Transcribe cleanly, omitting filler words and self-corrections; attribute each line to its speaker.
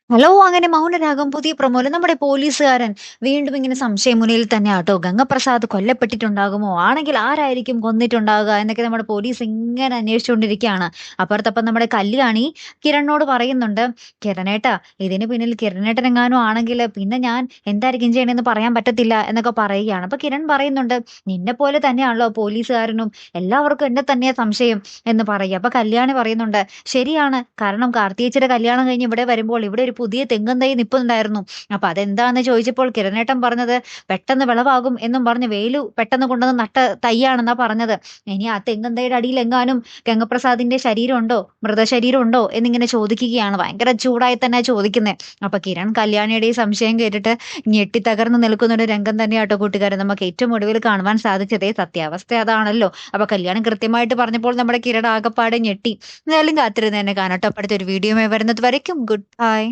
Speaker 1: Hello! അങ്ങനെ മൗനരാഗം പുതിയ പ്രൊമോയില് നമ്മുടെ പോലീസുകാരൻ വീണ്ടും ഇങ്ങനെ സംശയമുനയിൽ തന്നെയാട്ടോ. ഗംഗപ്രസാദ് കൊല്ലപ്പെട്ടിട്ടുണ്ടാകുമോ? ആണെങ്കിൽ ആരായിരിക്കും കൊന്നിട്ടുണ്ടാകുക? എന്നൊക്കെ നമ്മുടെ പോലീസ് ഇങ്ങനെ അന്വേഷിച്ചുകൊണ്ടിരിക്കുകയാണ്. അപ്പുറത്തപ്പം നമ്മുടെ കല്യാണി കിരണിനോട് പറയുന്നുണ്ട്, "കിരണേട്ടാ, ഇതിന് പിന്നിൽ കിരണേട്ടനെങ്ങാനും ആണെങ്കില് പിന്നെ ഞാൻ എന്തായിരിക്കും ചെയ്യണേന്ന് പറയാൻ പറ്റത്തില്ല" എന്നൊക്കെ പറയുകയാണ്. അപ്പൊ കിരൺ പറയുന്നുണ്ട്, "നിന്നെപ്പോലെ തന്നെയാണല്ലോ പോലീസുകാരനും. എല്ലാവർക്കും എന്നെ തന്നെയാ സംശയം" എന്ന് പറയുക. അപ്പൊ കല്യാണി പറയുന്നുണ്ട്, "ശരിയാണ്. കാരണം കാർത്തിയേച്ചിയുടെ കല്യാണം കഴിഞ്ഞ് ഇവിടെ വരുമ്പോൾ ഇവിടെ ഒരു പുതിയ തെങ്ങും തൈ നിപ്പുണ്ടായിരുന്നു. അപ്പൊ അതെന്താന്ന് ചോദിച്ചപ്പോൾ കിരണേട്ടൻ പറഞ്ഞത് പെട്ടെന്ന് വിളവാകും എന്നും പറഞ്ഞ് വേലു പെട്ടെന്ന് കൊണ്ടുവന്ന് നട്ട തൈയാണെന്നാ പറഞ്ഞത്. ഇനി ആ തെങ്ങും തൈയുടെ അടിയിലെങ്ങാനും ഗംഗപ്രസാദിന്റെ ശരീരമുണ്ടോ? മൃതശരീരം ഉണ്ടോ? എന്നിങ്ങനെ ചോദിക്കുകയാണ്. ഭയങ്കര ചൂടായി തന്നെ ചോദിക്കുന്നേ. അപ്പൊ കിരൺ കല്യാണിയുടെ ഈ സംശയം കേട്ടിട്ട് ഞെട്ടിത്തകർന്ന് നിൽക്കുന്ന ഒരു രംഗം തന്നെയാട്ടോ കൂട്ടുകാരെ നമുക്ക് ഏറ്റവും ഒടുവിൽ കാണുവാൻ സാധിച്ചതേ. സത്യാവസ്ഥ അതാണല്ലോ. അപ്പൊ കല്യാണം കൃത്യമായിട്ട് പറഞ്ഞപ്പോൾ നമ്മുടെ കിരൺ ആകപ്പാടെ ഞെട്ടി. എന്തായാലും കാത്തിരുന്ന് തന്നെ കാണാം ട്ടോ. അപ്പൊ അടുത്തൊരു വീഡിയോയുമായി വരുന്നത് വരയ്ക്കും ഗുഡ് ബൈ.